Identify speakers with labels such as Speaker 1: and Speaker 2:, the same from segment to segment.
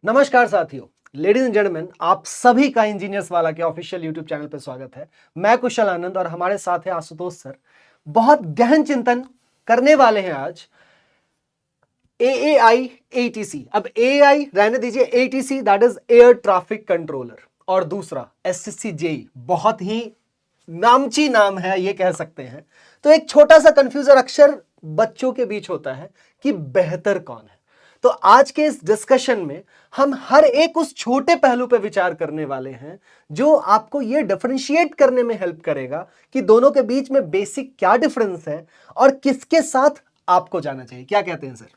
Speaker 1: नमस्कार साथियों, ladies and gentleman, आप सभी का इंजीनियर्स वाला के ऑफिशियल यूट्यूब चैनल पर स्वागत है। मैं कुशल आनंद और हमारे साथ है आशुतोष सर। बहुत गहन चिंतन करने वाले हैं आज AAI ATC। अब AI रहने दीजिए, ATC that is air traffic controller, और दूसरा SSC JEE, बहुत ही नामची नाम है ये कह सकते हैं। तो एक छोटा सा कंफ्यूजर अक्सर बच्चों के बीच होता है कि बेहतर कौन है। तो आज के इस डिस्कशन में हम हर एक उस छोटे पहलू पर विचार करने वाले हैं जो आपको ये डिफरेंशिएट करने में हेल्प करेगा कि दोनों के बीच में बेसिक क्या डिफरेंस है और किसके साथ आपको जाना चाहिए। क्या कहते हैं सर?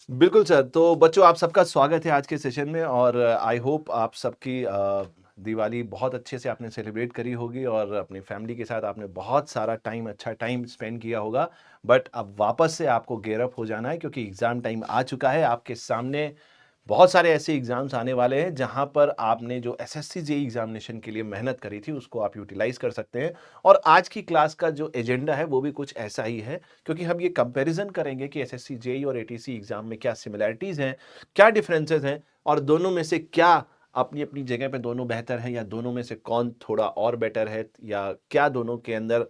Speaker 2: बिल्कुल सर। तो बच्चों, आप सबका स्वागत है आज के सेशन में और आई होप आप सबकी दिवाली बहुत अच्छे से आपने सेलिब्रेट करी होगी और अपनी फैमिली के साथ आपने बहुत सारा अच्छा टाइम स्पेंड किया होगा। बट अब वापस से आपको गेयर अप हो जाना है क्योंकि एग्ज़ाम टाइम आ चुका है। आपके सामने बहुत सारे ऐसे एग्जाम्स आने वाले हैं जहां पर आपने जो एसएससी जेईई एग्जामिनेशन के लिए मेहनत करी थी उसको आप यूटिलाइज कर सकते हैं। और आज की क्लास का जो एजेंडा है वो भी कुछ ऐसा ही है, क्योंकि हम ये कंपैरिजन करेंगे कि एसएससी जेईई और एटीसी एग्जाम में क्या सिमिलैरिटीज हैं, क्या डिफरेंसेस हैं और दोनों में से क्या अपनी अपनी जगह पे दोनों बेहतर हैं या दोनों में से कौन थोड़ा और बेटर है या क्या दोनों के अंदर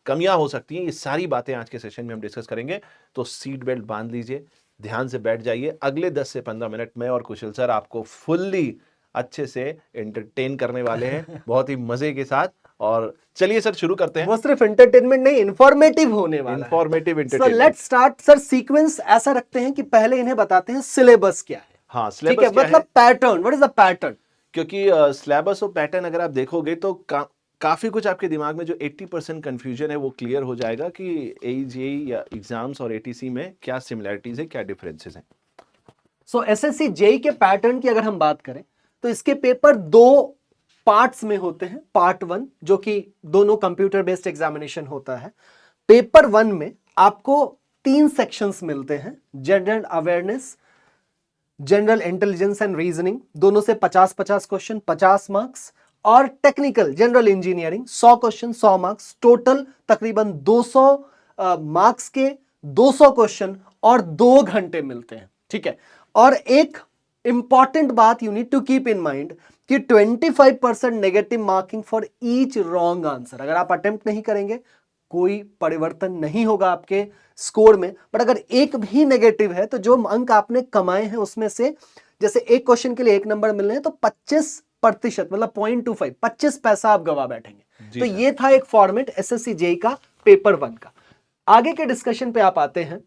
Speaker 2: कमियां हो सकती हैं। ये सारी बातें आज के सेशन में हम डिस्कस करेंगे। तो सीट बेल्ट बांध लीजिए, ध्यान से बैठ जाइए। अगले 10 से 15 मिनट में और कुशल सर आपको फुल्ली अच्छे से एंटरटेन करने वाले हैं, बहुत ही मजे के साथ। और चलिए सर शुरू करते हैं।
Speaker 1: वो सिर्फ एंटरटेनमेंट नहीं, इंफॉर्मेटिव होने वाला है।
Speaker 2: Informative
Speaker 1: so
Speaker 2: entertainment.
Speaker 1: Let's start sir. Sequence ऐसा रखते हैं कि पहले इन्हें बताते हैं सिलेबस क्या है।
Speaker 2: हाँ,
Speaker 1: ठीक
Speaker 2: सिलेबस
Speaker 1: है,
Speaker 2: क्या
Speaker 1: मतलब
Speaker 2: है?
Speaker 1: Pattern, what is the pattern?
Speaker 2: क्योंकि सिलेबस और पैटर्न अगर आप देखोगे तो काफी कुछ आपके दिमाग में जो 80% कंफ्यूजन है वो क्लियर हो जाएगा कि एईजेई या एग्जाम्स और एटीसी में क्या सिमिलरिटीज है, क्या डिफरेंसेस हैं।
Speaker 1: सो एसएससी जेई के पैटर्न की अगर हम बात करें तो इसके पेपर दो पार्ट्स में होते हैं। पार्ट 1 जो कि दोनों कंप्यूटर बेस्ड एग्जामिनेशन होता है। पेपर 1 में आपको 3 सेक्शंस मिलते हैं: general awareness, general intelligence and reasoning, दोनों से 50-50 क्वेश्चन, 50 मार्क्स, और technical general engineering 100 question, 100 marks. Total तकरीबन 200 मार्क्स के 200 क्वेश्चन और 2 घंटे मिलते हैं। ठीक है, और एक इंपॉर्टेंट बात you need to keep in mind कि 25% negative marking for each wrong answer. अगर आप अटेम्प्ट नहीं करेंगे कोई परिवर्तन नहीं होगा आपके स्कोर में, बट अगर एक भी नेगेटिव है तो जो अंक आपने कमाए हैं उसमें से, जैसे एक क्वेश्चन के लिए 1 नंबर मिलने हैं तो 25% मतलब 0.25, 25 पैसा आप गवा बैठेंगे। तो ये था एक फॉर्मेट एसएससी जेईई का पेपर 1 का। आगे के डिस्कशन पे आप आते हैं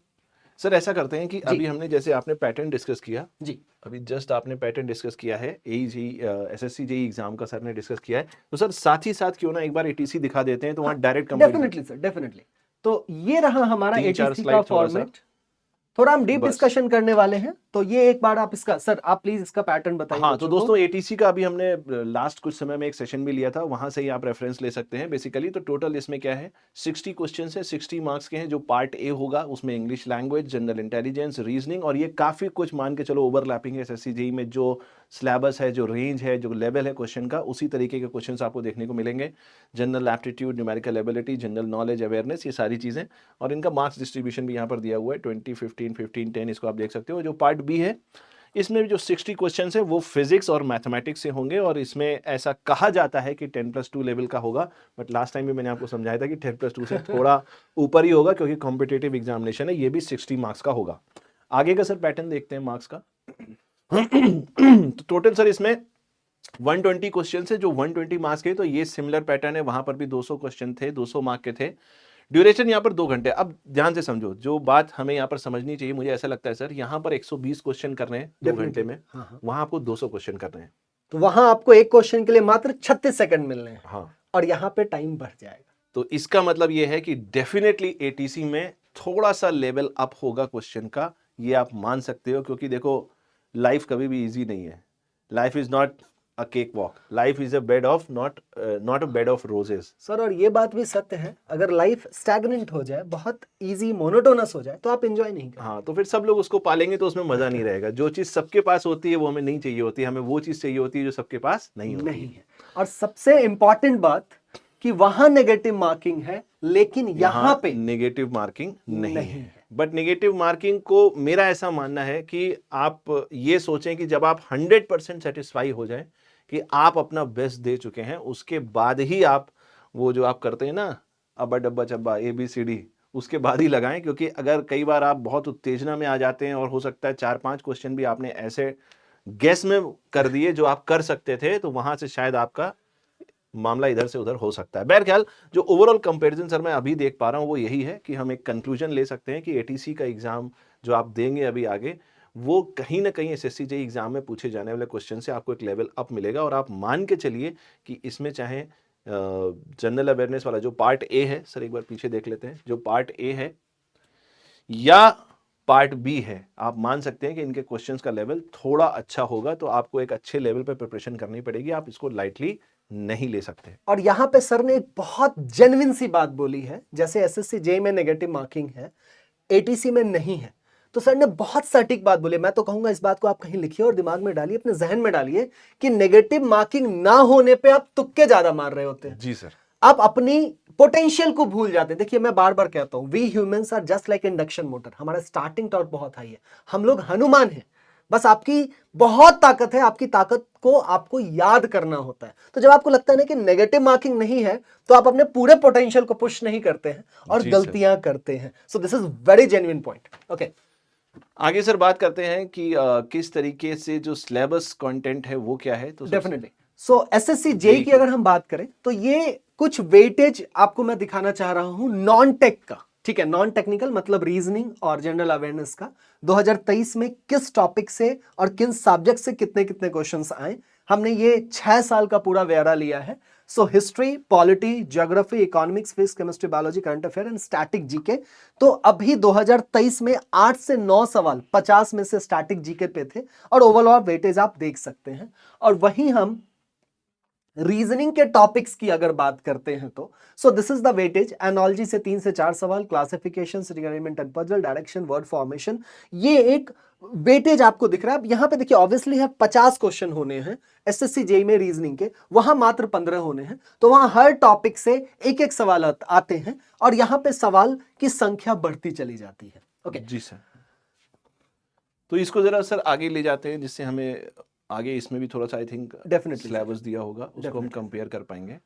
Speaker 2: सर। ऐसा करते हैं कि अभी हमने जैसे आपने पैटर्न डिस्कस किया
Speaker 1: जी,
Speaker 2: अभी जस्ट आपने पैटर्न डिस्कस किया है, एसएससी जेईई एग्जाम का सर ने डिस्कस किया है, तो सर साथ ही साथ क्यों ना एक बार एटीसी दिखा देते हैं तो वहां direct comparison.
Speaker 1: Definitely sir, definitely. तो ये रहा हमारा
Speaker 2: 3-4
Speaker 1: एटीसी का
Speaker 2: स्लाइड
Speaker 1: फॉर्मेट। थोड़ा हम डीप
Speaker 2: बस।
Speaker 1: डिस्कशन करने वाले हैं, तो ये एक बार आप इसका, सर आप प्लीज इसका पैटर्न बताइए
Speaker 2: हाँ, तो
Speaker 1: बच्चों को।
Speaker 2: दोस्तों एटीसी का अभी हमने लास्ट कुछ समय में एक सेशन भी लिया था, वहां से ही आप रेफरेंस ले सकते हैं बेसिकली। तो टोटल इसमें क्या है, 60 क्वेश्चन है, 60 मार्क्स के हैं। जो पार्ट ए होगा उसमें English language, general intelligence, reasoning, और ये काफी कुछ मान के चलो ओवरलैपिंग है एसएससी जेईई में। जो सिलेबस है, जो रेंज है, जो लेवल है क्वेश्चन का, उसी तरीके के क्वेश्चन आपको देखने को मिलेंगे। General aptitude, numerical ability, general knowledge, awareness, ये सारी चीजें। और इनका मार्क्स डिस्ट्रीब्यूशन भी यहाँ पर दिया हुआ है, 20, 15, 15, 10, इसको आप देख सकते हो। जो पार्ट बी है इसमें जो 60 क्वेश्चन है वो फिजिक्स और मैथमेटिक्स से होंगे, और इसमें ऐसा कहा जाता है कि 10+2 लेवल का होगा। बट लास्ट टाइम भी मैंने आपको समझाया था कि 10+2 से थोड़ा ऊपर ही होगा, क्योंकि कॉम्पिटेटिव एग्जामिनेशन है। ये भी 60 मार्क्स का होगा। आगे का सर पैटर्न देखते हैं मार्क्स का। तो टोटल सर इसमें 120 क्वेश्चन है, जो 120 मार्क्स के। तो ये सिमिलर पैटर्न है, वहां पर भी 200 क्वेश्चन थे, 200 मार्क के थे। ड्यूरेशन यहाँ पर 2 घंटे। अब ध्यान से समझो, जो बात हमें यहाँ पर समझनी चाहिए, मुझे ऐसा लगता है सर, यहाँ पर 120 क्वेश्चन करने हैं 2 घंटे में, वहां आपको 200 क्वेश्चन करने हैं।
Speaker 1: तो वहां आपको एक क्वेश्चन के लिए मात्र 36 सेकंड मिलने हैं।
Speaker 2: हाँ,
Speaker 1: और यहाँ पे टाइम बढ़ जाएगा।
Speaker 2: तो इसका मतलब ये है कि डेफिनेटली एटीसी में थोड़ा सा लेवल अप होगा क्वेश्चन का, ये आप मान सकते हो। क्योंकि देखो, लाइफ कभी भी इजी नहीं है। Life is not a cake walk, life is a bed of not a bed of roses.
Speaker 1: Sir, और ये बात भी सत्य है, अगर लाइफ स्टैग्नेंट हो जाए, बहुत इजी मोनोटोनस हो जाए, तो आप एंजॉय नहीं करेंगे।
Speaker 2: हाँ, तो फिर सब लोग उसको पालेंगे तो उसमें मजा नहीं रहेगा। जो चीज सबके पास होती है वो हमें नहीं चाहिए होती है, हमें वो चीज चाहिए होती है जो सबके पास नहीं होती है।
Speaker 1: और सबसे इंपॉर्टेंट बात कि वहां नेगेटिव मार्किंग है, लेकिन यहाँ पे
Speaker 2: नेगेटिव मार्किंग नहीं है। बट नेगेटिव मार्किंग को मेरा ऐसा मानना है कि आप ये सोचें कि जब आप 100% सेटिस्फाई हो जाएं कि आप अपना बेस्ट दे चुके हैं, उसके बाद ही आप वो जो आप करते हैं ना अब्बा डब्बा चब्बा ABCD, उसके बाद ही लगाएं। क्योंकि अगर कई बार आप बहुत उत्तेजना में आ जाते हैं और हो सकता है 4-5 क्वेश्चन भी आपने ऐसे गेस में कर दिए जो आप कर सकते थे, तो वहां से शायद आपका मामला इधर से उधर हो सकता है। बहरख्याल जो ओवरऑल कंपैरिजन सर मैं अभी देख पा रहा हूं वो यही है कि हम एक कंक्लूजन ले सकते हैं कि ATC का एग्जाम जो आप देंगे अभी आगे, वो कहीं ना कहीं SSC JEE एग्जाम में पूछे जाने वाले क्वेश्चन से आपको एक लेवल अप मिलेगा। और आप मान के चलिए कि इसमें चाहे जनरल अवेयरनेस वाला जो पार्ट ए है, सर एक बार पीछे देख लेते हैं, जो पार्ट ए है या पार्ट बी है, आप मान सकते हैं कि इनके क्वेश्चंस का लेवल थोड़ा अच्छा होगा। तो आपको एक अच्छे लेवल पे प्रिपरेशन करनी पड़ेगी, आप इसको लाइटली नहीं ले सकते।
Speaker 1: और यहां पे सर ने एक बहुत जेन्युइन सी बात बोली है, जैसे SSC JEE में नेगेटिव मार्किंग है, ATC में नहीं है। तो सर ने बहुत सटीक बात बोली। मैं तो कहूंगा इस बात को आप कहीं लिखिए और दिमाग में डालिए, अपने जहन में डालिए कि नेगेटिव मार्किंग ना होने पे आप तुक्के ज्यादा मार रहे होते हैं।
Speaker 2: जी सर।
Speaker 1: आप अपनी पोटेंशियल को भूल जाते हैं। देखिए मैं बार बार कहता हूं, we humans are just like induction motor. हमारा स्टार्टिंग टॉर्क बहुत हाई है, हम लोग हनुमान हैं। बस आपकी बहुत ताकत है, आपकी ताकत को आपको याद करना होता है। तो जब आपको लगता है ना कि नेगेटिव मार्किंग नहीं है, तो आप अपने पूरे पोटेंशियल को पुश नहीं करते हैं और गलतियां करते हैं। So this is very genuine point. Okay,
Speaker 2: आगे सर बात करते हैं कि किस तरीके से जो सिलेबस कंटेंट है वो क्या है। तो
Speaker 1: डेफिनेटली सो SSC JEE की अगर हम बात करें तो ये कुछ वेटेज आपको मैं दिखाना चाह रहा हूं नॉन टेक का। ठीक है, नॉन टेक्निकल मतलब रीजनिंग और जनरल अवेयरनेस का 2023 में किस टॉपिक से और किन सब्जेक्ट से कितने कितने क्वेश्चंस आए। हमने ये 6 साल का पूरा ब्यौरा लिया है। So history, polity, geography, economics, physics, chemistry, biology, current affair and static GK. तो अभी 2023 में 8 से 9 सवाल 50 में से स्टैटिक जीके पे थे और ओवरऑल वेटेज आप देख सकते हैं। और वहीं हम रीजनिंग के टॉपिक्स की अगर बात करते हैं तो so this is the weightage. Analogy से 3 से 4 सवाल, classification, rearrangement and puzzle, direction, word formation, ये एक वेटेज आपको दिख रहा है। अब यहां पे देखिए ऑब्वियसली है 50 क्वेश्चन होने हैं SSC JEE में रीजनिंग के, वहां मात्र 15 होने हैं। तो वहां हर टॉपिक से एक एक सवाल आते हैं और यहां पे सवाल की संख्या बढ़ती चली जाती है। ओके
Speaker 2: जी सर, तो इसको जरा सर आगे ले जाते हैं जिससे हमें आगे इसमें भी थोड़ा सा आई थिंक
Speaker 1: डेफिनेटली
Speaker 2: सिलेबस दिया होगा, उसको हम कंपेयर कर पाएंगे।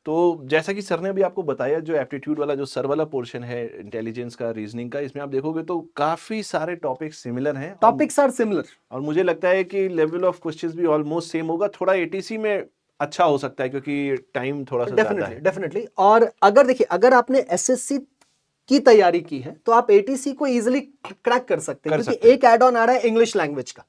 Speaker 2: तो जैसा कि सर ने अभी आपको बताया, जो एप्टीट्यूड वाला जो सर वाला पोर्शन है इंटेलिजेंस का, रीजनिंग का, इसमें आप देखोगे तो काफी सारे टॉपिक्स सिमिलर हैं।
Speaker 1: टॉपिक्स आर सिमिलर
Speaker 2: और मुझे लगता है कि लेवल ऑफ क्वेश्चंस भी ऑलमोस्ट सेम होगा। थोड़ा ATC में अच्छा हो सकता है क्योंकि टाइम थोड़ा सा ज्यादा है।
Speaker 1: डेफिनेटली। और अगर देखिए अगर आपने SSC की तैयारी की है तो आप ATC को इजीली क्रैक कर सकते हैं, क्योंकि एक एड ऑन आ रहा है इंग्लिश लैंग्वेज का।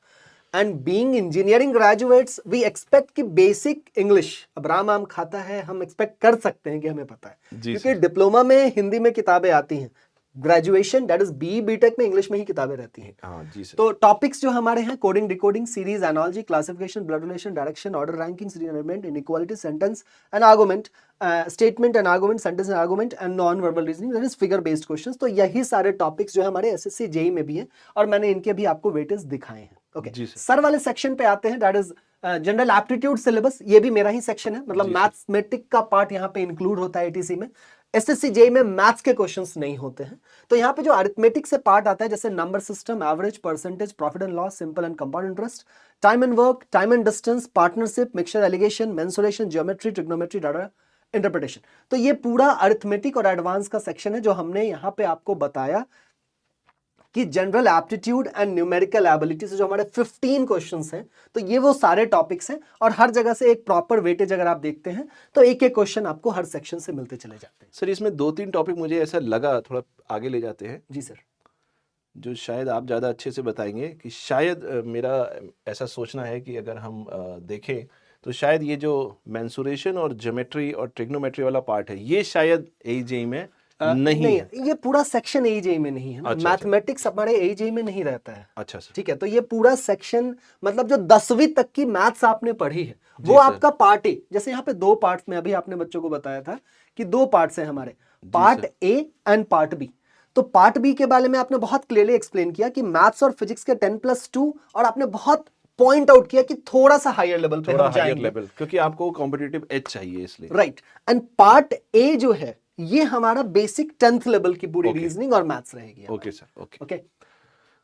Speaker 1: And being engineering graduates we expect कि बेसिक इंग्लिश, अब राम आम खाता है, हम एक्सपेक्ट कर सकते हैं कि हमें पता है, क्योंकि डिप्लोमा में हिंदी में किताबें आती हैं, graduation that is BE BTech में इंग्लिश में ही किताबें रहती हैं।
Speaker 2: हाँ जी सर।
Speaker 1: तो टॉपिक्स जो हमारे हैं, coding, decoding, series, analogy, classification, blood relation, direction, order, ranking, rearrangement, inequality, sentence and argument, statement and argument, sentence and argument and non verbal reasoning, that is figure based questions. तो यही सारे topics जो है हमारे SSC JEE में भी हैं और मैंने इनके भी आपको वेटेज दिखाए हैं। ओके, सर वाले सेक्शन पे आते हैं, that is general aptitude syllabus. ये भी मेरा ही सेक्शन है, मतलब मैथमेटिक का पार्ट यहाँ पे इंक्लूड होता है ATC में। SSC JEE में मैथ्स के क्वेश्चंस नहीं होते हैं। तो यहाँ पे जो अरिथमेटिक से पार्ट आता है, जैसे number system, average, percentage, profit and loss, simple and compound interest, time and work, time and distance, partnership, mixture, alligation, mensuration, geometry, trigonometry, data interpretation. तो ये पूरा अरिथमेटिक और एडवांस का सेक्शन है जो हमने यहाँ पे आपको बताया कि general aptitude and numerical ability से जो हमारे 15 क्वेश्चंस हैं, तो ये वो सारे टॉपिक्स हैं और हर जगह से एक प्रॉपर वेटेज अगर आप देखते हैं तो एक एक क्वेश्चन आपको हर सेक्शन से मिलते चले जाते हैं।
Speaker 2: सर इसमें 2-3 टॉपिक मुझे ऐसा लगा, थोड़ा आगे ले जाते हैं
Speaker 1: जी सर,
Speaker 2: जो शायद आप ज़्यादा अच्छे से बताएंगे। कि शायद मेरा ऐसा सोचना है कि अगर हम देखें तो शायद ये जो मेंसुरेशन और ज्योमेट्री और ट्रिग्नोमेट्री वाला पार्ट है, ये शायद AE में नहीं,
Speaker 1: ये पूरा सेक्शन AE में नहीं है।
Speaker 2: अच्छा,
Speaker 1: मैथमेटिक्स हमारे AE में नहीं रहता है।
Speaker 2: अच्छा सर,
Speaker 1: ठीक है, तो ये पूरा सेक्शन मतलब जो 10वीं तक की मैथ्स आपने पढ़ी है वो आपका पार्ट ए, जैसे यहाँ पे 2 पार्ट्स में अभी आपने बच्चों को बताया था कि 2 पार्ट्स हैं हमारे, part A and part B. तो पार्ट बी के बारे में आपने बहुत क्लियरली एक्सप्लेन किया कि मैथ्स और फिजिक्स के 10+2, और आपने बहुत पॉइंट आउट किया कि थोड़ा सा हायर लेवल पे हम जाएंगे,
Speaker 2: क्योंकि आपको कॉम्पिटिटिव एज चाहिए इसलिए।
Speaker 1: राइट। एंड पार्ट ए जो है ये हमारा बेसिक 10th लेवल की पूरी
Speaker 2: Okay.
Speaker 1: रीजनिंग और मैथ्स रहेगी।
Speaker 2: Okay sir, okay.
Speaker 1: ओके।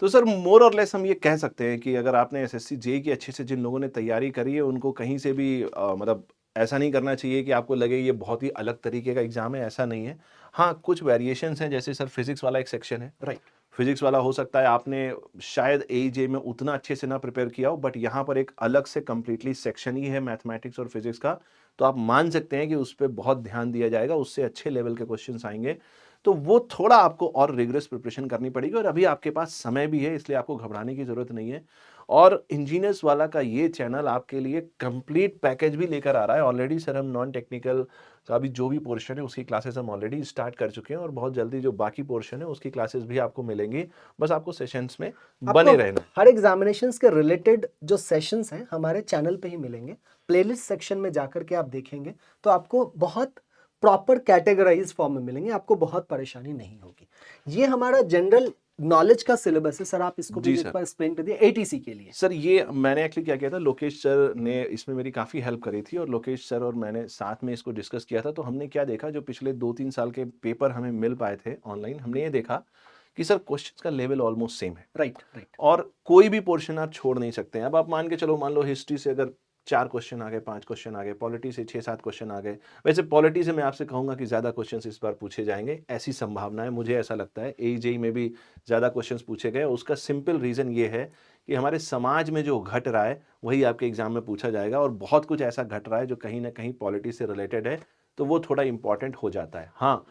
Speaker 2: तो सर मोर और लेस हम ये कह सकते हैं कि अगर आपने एसएससी जेई की अच्छे से जिन लोगों ने तैयारी करी है उनको कहीं से भी मतलब ऐसा नहीं करना चाहिए कि आपको लगे ये बहुत ही अलग तरीके का एग्जाम है, ऐसा नहीं है। हाँ, कुछ वेरिएशंस हैं, जैसे सर फिजिक्स वाला एक सेक्शन है।
Speaker 1: राइट।
Speaker 2: फिजिक्स वाला हो सकता है आपने शायद एईजे में उतना अच्छे से ना प्रिपेयर किया हो, बट यहाँ पर एक अलग से कंप्लीटली सेक्शन ही है मैथमेटिक्स और फिजिक्स का, तो आप मान सकते हैं कि उस पर बहुत ध्यान दिया जाएगा, उससे अच्छे लेवल के क्वेश्चंस आएंगे। तो वो थोड़ा आपको और रिगरस प्रिपरेशन करनी पड़ेगी, और अभी आपके पास समय भी है, इसलिए आपको घबराने की जरूरत नहीं है। और इंजीनियर्स वाला का ये चैनल आपके लिए कंप्लीट पैकेज भी लेकर आ रहा है। ऑलरेडी सर हम नॉन टेक्निकल का भी जो भी पोर्शन है उसकी क्लासेस हम ऑलरेडी स्टार्ट कर चुके हैं, और बहुत जल्दी जो बाकी पोर्शन है उसकी क्लासेस भी आपको मिलेंगी। बस आपको सेशंस में बने
Speaker 1: आपको
Speaker 2: रहना।
Speaker 1: हर एग्जामिनेशंस के रिलेटेड जो सेशंस हैं हमारे चैनल पे ही मिलेंगे। प्लेलिस्ट सेक्शन में जाकर के आप देखेंगे तो आपको बहुत प्रॉपर कैटेगराइज फॉर्म में मिलेंगे, आपको बहुत परेशानी नहीं होगी। ये हमारा जनरल नॉलेज का सिलेबस है सर, आप इसको
Speaker 2: जी
Speaker 1: भी
Speaker 2: सर।
Speaker 1: एक बार एक्सप्लेन कर दिए एटीसी के लिए।
Speaker 2: सर ये मैंने एक्चुअली क्या किया था, लोकेश सर ने इसमें मेरी काफ़ी हेल्प करी थी, और लोकेश सर और मैंने साथ में इसको डिस्कस किया था। तो हमने क्या देखा, जो पिछले 2-3 साल के पेपर हमें मिल पाए थे ऑनलाइन, हमने ये देखा कि सर क्वेश्चंस का लेवल ऑलमोस्ट सेम है।
Speaker 1: Right right.
Speaker 2: और कोई भी पोर्शन आप छोड़ नहीं सकते हैं। अब आप मान के चलो, मान लो हिस्ट्री से अगर 4 क्वेश्चन आ गए, 5 क्वेश्चन आ गए, पॉलिटी से 6-7 क्वेश्चन आ गए। वैसे पॉलिटी से मैं आपसे कहूंगा कि ज़्यादा क्वेश्चंस इस बार पूछे जाएंगे, ऐसी संभावना है, मुझे ऐसा लगता है। एईजेई में भी ज़्यादा क्वेश्चंस पूछे गए। उसका सिंपल रीज़न ये है कि हमारे समाज में जो घट रहा है वही आपके एग्जाम में पूछा जाएगा, और बहुत कुछ ऐसा घट रहा है जो कहीं ना कहीं पॉलिटी से रिलेटेड है, तो वो थोड़ा इंपॉर्टेंट हो जाता है। हाँ,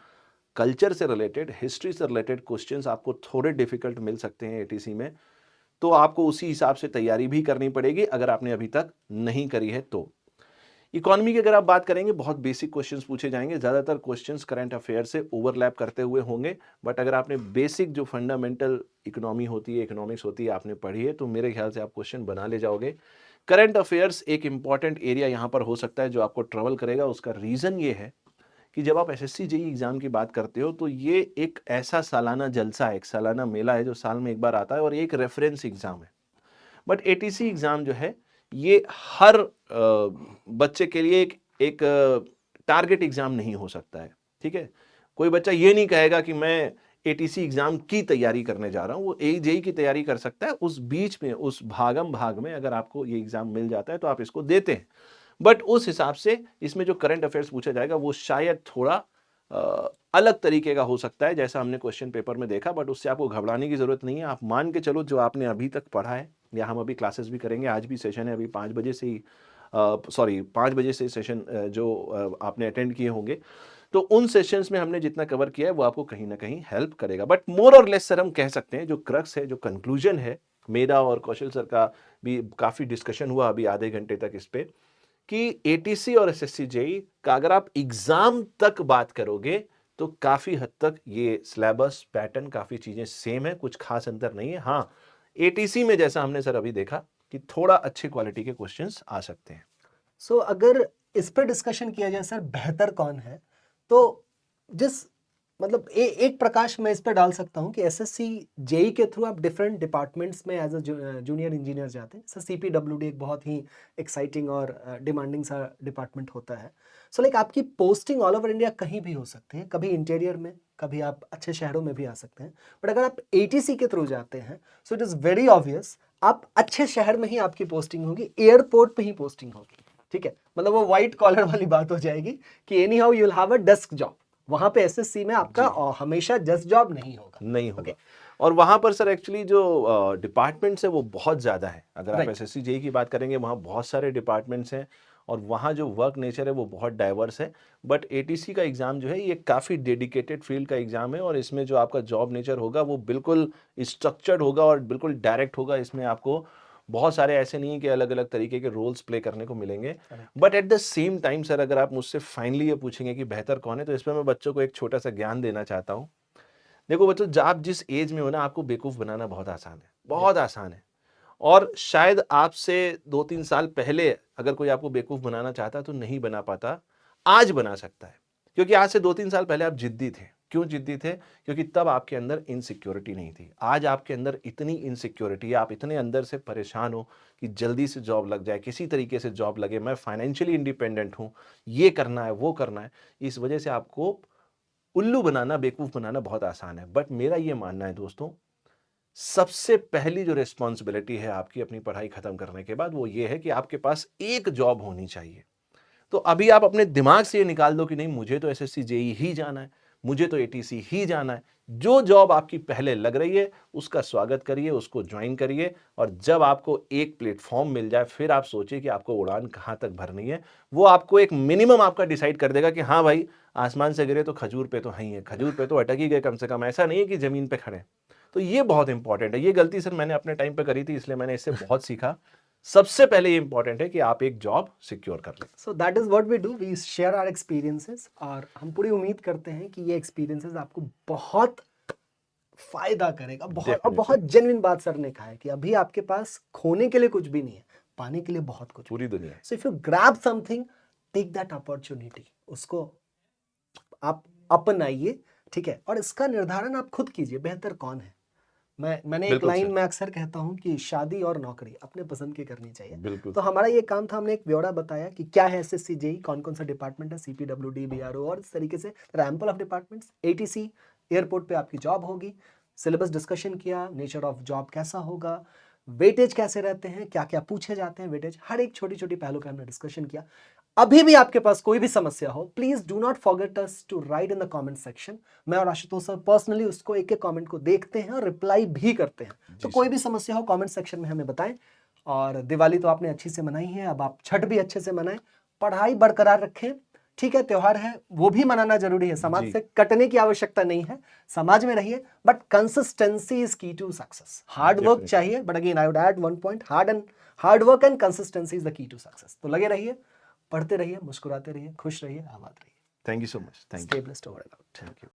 Speaker 2: कल्चर से रिलेटेड, हिस्ट्री से रिलेटेड क्वेश्चंस आपको थोड़े डिफिकल्ट मिल सकते हैं एटीसी में, तो आपको उसी हिसाब से तैयारी भी करनी पड़ेगी अगर आपने अभी तक नहीं करी है तो। इकोनॉमी की अगर आप बात करेंगे, बहुत बेसिक क्वेश्चंस पूछे जाएंगे, ज़्यादातर क्वेश्चंस करंट अफेयर से ओवरलैप करते हुए होंगे, बट अगर आपने बेसिक जो फंडामेंटल इकोनॉमी होती है, इकोनॉमिक्स होती है, आपने पढ़ी है, तो मेरे ख्याल से आप क्वेश्चन बना ले जाओगे। करंट अफेयर्स एक इंपॉर्टेंट एरिया यहाँ पर हो सकता है जो आपको ट्रबल करेगा। उसका रीज़न ये है कि जब आप एसएससी जेईई एग्जाम की बात करते हो तो ये एक ऐसा सालाना जलसा है, एक सालाना मेला है जो साल में एक बार आता है, और एक रेफरेंस एग्जाम है। बट एटीसी एग्जाम जो है ये हर बच्चे के लिए एक टारगेट एग्जाम नहीं हो सकता है। ठीक है, कोई बच्चा ये नहीं कहेगा कि मैं एटीसी एग्जाम की तैयारी करने जा रहा हूं, वो एजेई की तैयारी कर सकता है। उस बीच में, उस भागम भाग में अगर आपको ये एग्जाम मिल जाता है तो आप इसको देते हैं। बट उस हिसाब से इसमें जो करंट अफेयर्स पूछा जाएगा वो शायद थोड़ा अलग तरीके का हो सकता है, जैसा हमने क्वेश्चन पेपर में देखा। बट उससे आपको घबराने की जरूरत नहीं है। आप मान के चलो, जो आपने अभी तक पढ़ा है, या हम अभी क्लासेस भी करेंगे, आज भी सेशन है, अभी 5 बजे से ही 5 बजे से सेशन जो आपने अटेंड किए होंगे, तो उन सेशंस में हमने जितना कवर किया है वो आपको कहीं ना कहीं हेल्प करेगा। बट मोर और लेस सर हम कह सकते हैं, जो क्रक्स है, जो कंक्लूजन है, मेरा और कौशल सर का भी काफ़ी डिस्कशन हुआ अभी आधे घंटे तक इस पे, कि एटीसी और एसएससी जेईई का अगर आप एग्जाम तक बात करोगे तो काफी हद तक ये सिलेबस पैटर्न, काफी चीजें सेम है, कुछ खास अंतर नहीं है। हाँ, एटीसी में जैसा हमने सर अभी देखा कि थोड़ा अच्छी क्वालिटी के क्वेश्चंस आ सकते हैं।
Speaker 1: सो अगर इस पर डिस्कशन किया जाए सर, बेहतर कौन है, तो जिस मतलब एक प्रकाश मैं इस पर डाल सकता हूँ कि एसएससी जेई के थ्रू आप डिफरेंट डिपार्टमेंट्स में एज अ जूनियर इंजीनियर जाते हैं। सर सीपीडब्ल्यूडी एक बहुत ही एक्साइटिंग और डिमांडिंग सा डिपार्टमेंट होता है। सो लाइक आपकी पोस्टिंग ऑल ओवर इंडिया कहीं भी हो सकती है, कभी इंटीरियर में, कभी आप अच्छे शहरों में भी आ सकते हैं। बट अगर आप एटीसी के थ्रू जाते हैं so it is very obvious, आप अच्छे शहर में ही आपकी पोस्टिंग होगी, एयरपोर्ट पे ही पोस्टिंग होगी। ठीक है, मतलब वो व्हाइट कॉलर वाली बात हो जाएगी कि any how you will have a desk job. वहां पे एसएससी में आपका हमेशा जस्ट जॉब नहीं होगा।
Speaker 2: नहीं होगा। और वहां पर सर एक्चुअली जो डिपार्टमेंट्स है वो बहुत ज्यादा है। अगर आप
Speaker 1: Right.
Speaker 2: एसएससी जेईई की बात करेंगे, वहाँ बहुत सारे डिपार्टमेंट्स हैं, और वहाँ जो वर्क नेचर है वो बहुत डाइवर्स है। बट एटीसी का एग्ज़ाम जो है ये काफ़ी डेडिकेटेड फील्ड का एग्ज़ाम है, और इसमें जो आपका जॉब नेचर होगा वो बिल्कुल स्ट्रक्चर्ड होगा और बिल्कुल डायरेक्ट होगा। इसमें आपको बहुत सारे ऐसे नहीं है कि अलग अलग तरीके के रोल्स प्ले करने को मिलेंगे। But at the same time sir, अगर आप मुझसे फाइनली ये पूछेंगे कि बेहतर कौन है, तो इसमें मैं बच्चों को एक छोटा सा ज्ञान देना चाहता हूँ। देखो बच्चों, जब आप जिस एज में हो ना, आपको बेवकूफ़ बनाना बहुत आसान है, बहुत आसान है। और शायद आपसे 2-3 साल पहले अगर कोई आपको बेवकूफ़ बनाना चाहता तो नहीं बना पाता, आज बना सकता है। क्योंकि आज से 2-3 साल पहले आप जिद्दी थे। क्यों जिद्दी थे? क्योंकि तब आपके अंदर इनसिक्योरिटी नहीं थी। आज आपके अंदर इतनी इनसिक्योरिटी है, आप इतने अंदर से परेशान हो कि जल्दी से जॉब लग जाए, किसी तरीके से जॉब लगे, मैं फाइनेंशियली इंडिपेंडेंट हूँ, ये करना है, वो करना है। इस वजह से आपको उल्लू बनाना, बेवकूफ बनाना बहुत आसान है, बट मेरा ये मानना है दोस्तों, सबसे पहली जो रिस्पॉन्सिबिलिटी है आपकी अपनी पढ़ाई खत्म करने के बाद, वो ये है कि आपके पास एक जॉब होनी चाहिए। तो अभी आप अपने दिमाग से ये निकाल दो कि नहीं, मुझे तो एसएससी जेई ही जाना है, मुझे तो एटीसी ही जाना है। जो जॉब आपकी पहले लग रही है उसका स्वागत करिए, उसको ज्वाइन करिए, और जब आपको एक प्लेटफॉर्म मिल जाए फिर आप सोचिए कि आपको उड़ान कहां तक भरनी है। वो आपको एक मिनिमम आपका डिसाइड कर देगा कि हाँ भाई, आसमान से गिरे तो खजूर पे तो है ही है, खजूर पे तो अटक ही गए कम से कम, ऐसा नहीं है कि जमीन पे खड़े। तो ये बहुत इंपॉर्टेंट है। ये गलती सर मैंने अपने टाइम पे करी थी, इसलिए मैंने इससे बहुत सीखा। सबसे पहले ये इंपॉर्टेंट है कि आप एक जॉब सिक्योर कर लें।
Speaker 1: So that is what we do, we share our experiences, और हम पूरी उम्मीद करते हैं कि ये एक्सपीरियंसेस आपको बहुत फायदा करेगा। बहुत और
Speaker 2: Definitely.
Speaker 1: बहुत जेन्युइन बात सर ने कहा है कि अभी आपके पास खोने के लिए कुछ भी नहीं है, पाने के लिए बहुत कुछ।
Speaker 2: पूरी दुनिया।
Speaker 1: So if you grab something, take that opportunity, उसको आप अपनाइए, ठीक है। और इसका निर्धारण आप खुद कीजिए, बेहतर कौन है। मैंने एक
Speaker 2: बिल्कुल
Speaker 1: लाइन
Speaker 2: सर।
Speaker 1: में अक्सर कहता हूं कि शादी और नौकरी अपने पसंद की करनी चाहिए।
Speaker 2: बिल्कुल।
Speaker 1: तो हमारा ये काम था, हमने एक ब्यौरा बताया कि क्या है एसएससी जेई, कौन कौन सा डिपार्टमेंट है, सीपीडब्ल्यूडी, बीआरओ, और इस तरीके से रैंपल ऑफ डिपार्टमेंट्स। एटीसी एयरपोर्ट पे आपकी जॉब होगी, सिलेबस डिस्कशन किया, नेचर ऑफ जॉब कैसा होगा, वेटेज कैसे रहते हैं, क्या क्या पूछे जाते हैं, वेटेज, हर एक छोटी छोटी पहलू का हमने डिस्कशन किया। अभी भी आपके पास कोई भी समस्या हो, please do not forget us to write in the comment section. मैं और आशुतोष सर पर्सनली उसको एक एक कमेंट को देखते हैं और रिप्लाई भी करते हैं। तो कोई भी समस्या हो कमेंट सेक्शन में हमें बताएं। और दिवाली तो आपने अच्छी से मनाई है, अब आप छठ भी अच्छे से मनाएं, पढ़ाई बरकरार रखें, ठीक है। त्योहार है वो भी मनाना जरूरी है, समाज
Speaker 2: जी।
Speaker 1: से कटने की आवश्यकता नहीं है, समाज में रहिए, but consistency is key to success. Hard work
Speaker 2: Definitely.
Speaker 1: चाहिए, but again I would add one point, hard work and consistency is the key to success. तो लगे रहिए, पढ़ते रहिए, मुस्कुराते रहिए, खुश रहिए, आबाद रहिए।
Speaker 2: Thank you so much. Thank
Speaker 1: Stay
Speaker 2: you.
Speaker 1: blessed over and out.
Speaker 2: Thank you.